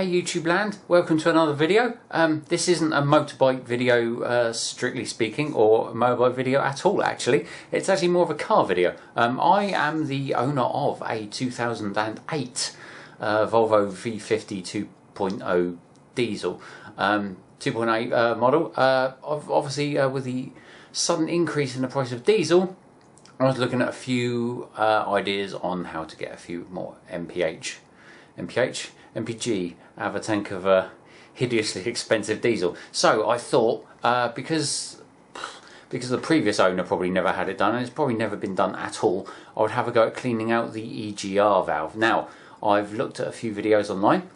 Hey YouTube land, welcome to another video. This isn't a motorbike video strictly speaking, or a motorbike video at all actually. It's actually more of a car video. I am the owner of a 2008 Volvo V50 2.0 diesel. 2.8 model. Obviously with the sudden increase in the price of diesel, I was looking at a few ideas on how to get a few more MPG out of a tank of hideously expensive diesel. So I thought, because the previous owner probably never had it done, and it's probably never been done at all, I would have a go at cleaning out the EGR valve. Now, I've looked at a few videos online,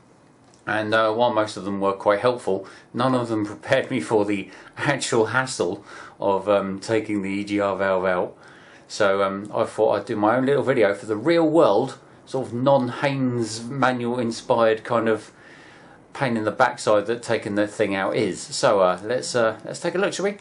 and while most of them were quite helpful, none of them prepared me for the actual hassle of taking the EGR valve out. So I thought I'd do my own little video for the real world, sort of non-Haynes manual inspired kind of pain in the backside that taking the thing out is. So let's take a look, shall we?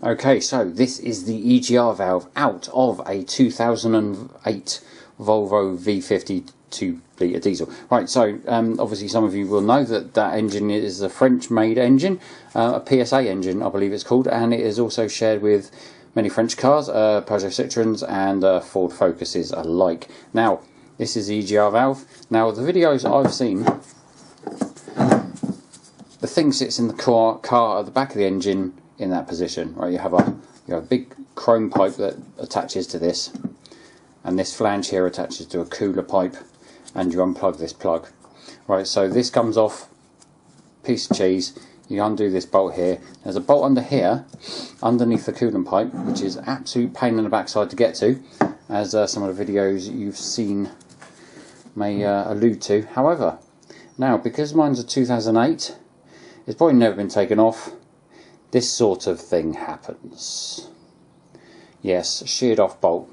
Okay, so this is the EGR valve out of a 2008 Volvo V50 2-litre diesel. Right, so obviously some of you will know that that engine is a French-made engine, a PSA engine I believe it's called, and it is also shared with many French cars, Peugeot Citroëns and Ford Focuses alike. Now, this is the EGR valve. Now, the videos I've seen, the thing sits in the car at the back of the engine in that position. Right, you have a big chrome pipe that attaches to this, and this flange here attaches to a cooler pipe, and you unplug this plug. Right, so this comes off, piece of cheese. You undo this bolt here. There's a bolt under here, underneath the coolant pipe, which is absolute pain in the backside to get to, as some of the videos you've seen may allude to. However, now because mine's a 2008, it's probably never been taken off. This sort of thing happens. Yes, sheared off bolt.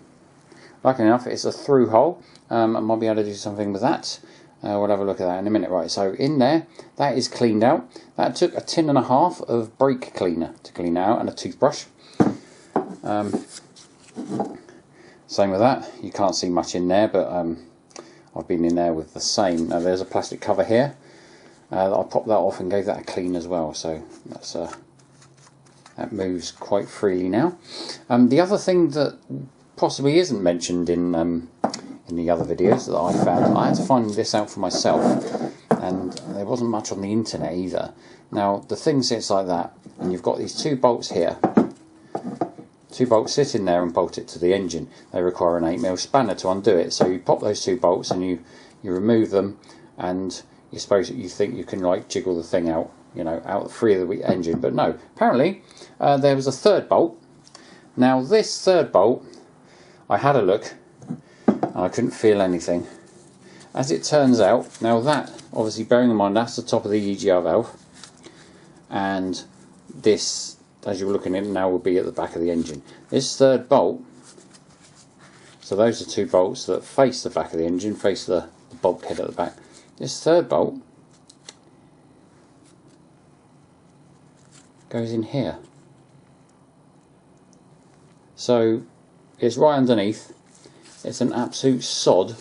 Luckily enough, it's a through hole. I might be able to do something with that. We'll have a look at that in a minute. Right, so in there, that is cleaned out. That took a tin and a half of brake cleaner to clean out, and a toothbrush. Same with that. You can't see much in there, but I've been in there with the same. Now there's a plastic cover here. I popped that off and gave that a clean as well, so that's that moves quite freely now. The other thing that possibly isn't mentioned in the other videos that I found, I had to find this out for myself, and there wasn't much on the internet either. Now the thing sits like that, and you've got these two bolts here. Two bolts sit in there and bolt it to the engine. They require an 8mm spanner to undo it. So you pop those two bolts and you remove them, and you think you can like jiggle the thing out, out free of the engine. But no, apparently there was a third bolt. Now this third bolt, I had a look, and I couldn't feel anything. As it turns out, now that, obviously bearing in mind that's the top of the EGR valve, and this, as you're looking at it now, will be at the back of the engine. This third bolt, so those are two bolts that face the back of the engine, face the bulkhead at the back. This third bolt goes in here. So it's right underneath. It's an absolute sod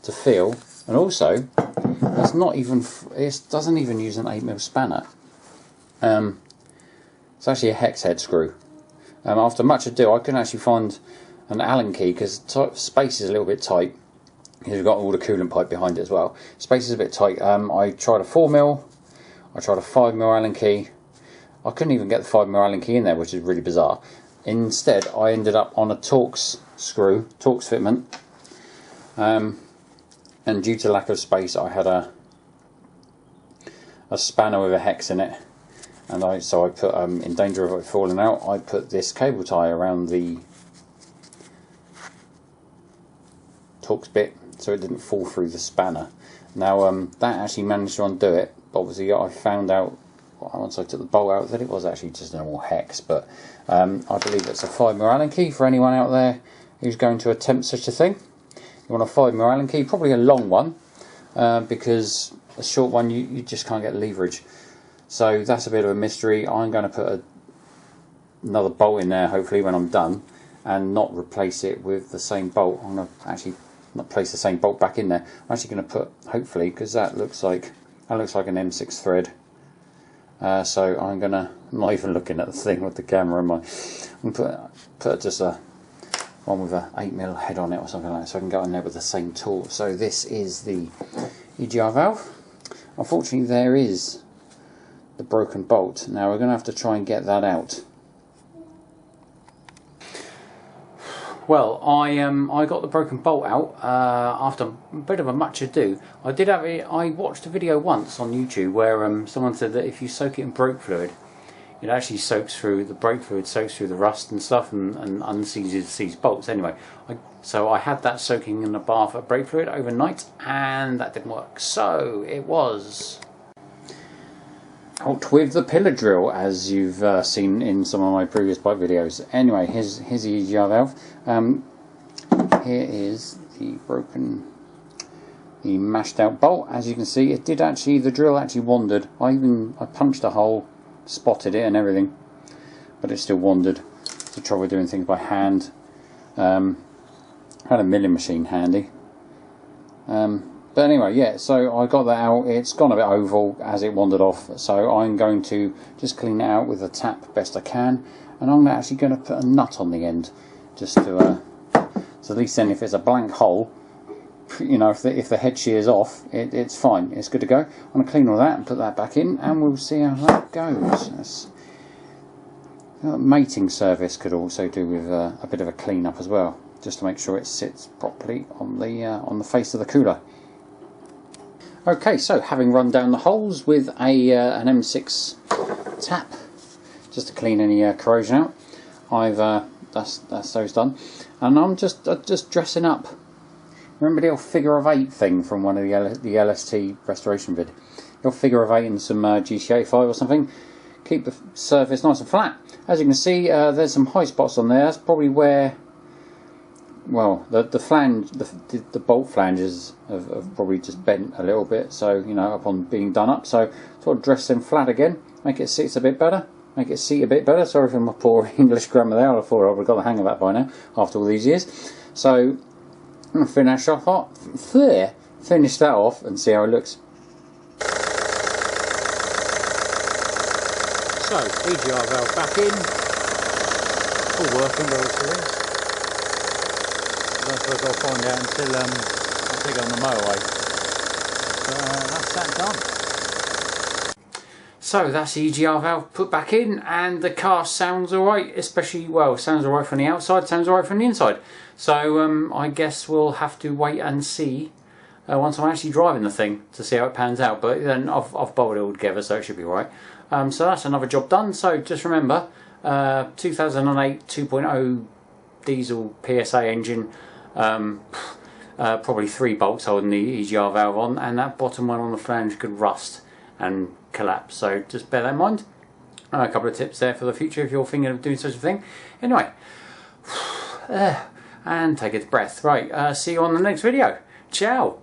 to feel, and also it's not even. It doesn't even use an 8mm spanner. It's actually a hex head screw. After much ado, I couldn't actually find an Allen key because space is a little bit tight. You've got all the coolant pipe behind it as well. Space is a bit tight. I tried a 4mm. I tried a 5mm Allen key. I couldn't even get the 5mm Allen key in there, which is really bizarre. Instead, I ended up on a Torx screw, Torx fitment, and due to lack of space, I had a spanner with a hex in it, and so I put, in danger of it falling out, I put this cable tie around the Torx bit so it didn't fall through the spanner. Now that actually managed to undo it, but obviously I found out once I took the bolt out that it was actually just a normal hex. But I believe it's a 5mm Allen key for anyone out there who's going to attempt such a thing. You want a 5mm Allen key, probably a long one, because a short one you just can't get leverage. So that's a bit of a mystery. I'm going to put another bolt in there hopefully when I'm done, and not replace it with the same bolt. I'm going to actually place the same bolt back in there. I'm actually going to put, hopefully, because that looks like an M6 thread. So I'm gonna, I'm not even looking at the thing with the camera in my. I'm gonna put just a one with a 8mm head on it or something like that, so I can go in there with the same tool. So this is the EGR valve. Unfortunately, there is the broken bolt. Now we're gonna have to try and get that out. Well, I got the broken bolt out after a bit of a much ado. I watched a video once on YouTube where someone said that if you soak it in brake fluid, it actually soaks through the brake fluid, soaks through the rust and stuff, and unseizes these bolts. Anyway, so I had that soaking in the bath of brake fluid overnight, and that didn't work. So it was out with the pillar drill, as you've seen in some of my previous bike videos. Anyway, here's the EGR valve. Here is the mashed out bolt. As you can see, it did actually, the drill actually wandered. I punched a hole, spotted it and everything, but it still wandered. It's the trouble with doing things by hand. Had a milling machine handy. But anyway, yeah, so I got that out. It's gone a bit oval as it wandered off, so I'm going to just clean it out with a tap best I can, and I'm actually going to put a nut on the end, just to so at least then if it's a blank hole, you know, if the head shear's off, it's fine, it's good to go. I'm going to clean all that and put that back in, and we'll see how that goes. Mating service could also do with a bit of a clean up as well, just to make sure it sits properly on the face of the cooler. Okay, so having run down the holes with an M6 tap, just to clean any corrosion out, that's those done, and I'm just dressing up. Remember the old figure of 8 thing from one of the LST restoration vid? The old figure of 8 and some GT85 or something. Keep the surface nice and flat. As you can see, there's some high spots on there. That's probably where, well, the flange, the bolt flanges have probably just bent a little bit. So, you know, upon being done up, so sort of dress them flat again, make it sit a bit better, make it seat a bit better. Sorry for my poor English grammar there. I thought I would have got the hang of that by now after all these years. So I'm going to finish that off and see how it looks. So, EGR valve back in, all working relatively. I don't suppose I'll find out until I take it on the motorway. But that's that done. So that's the EGR valve put back in, and the car sounds alright, especially, well, sounds alright from the outside, sounds alright from the inside. So I guess we'll have to wait and see once I'm actually driving the thing to see how it pans out. But then I've bolted it all together, so it should be alright. So that's another job done. So just remember, 2008 2.0 diesel PSA engine, probably 3 bolts holding the EGR valve on, and that bottom one on the flange could rust and collapse. So just bear that in mind. A couple of tips there for the future if you're thinking of doing such a thing. Anyway, and take a breath. Right, see you on the next video. Ciao.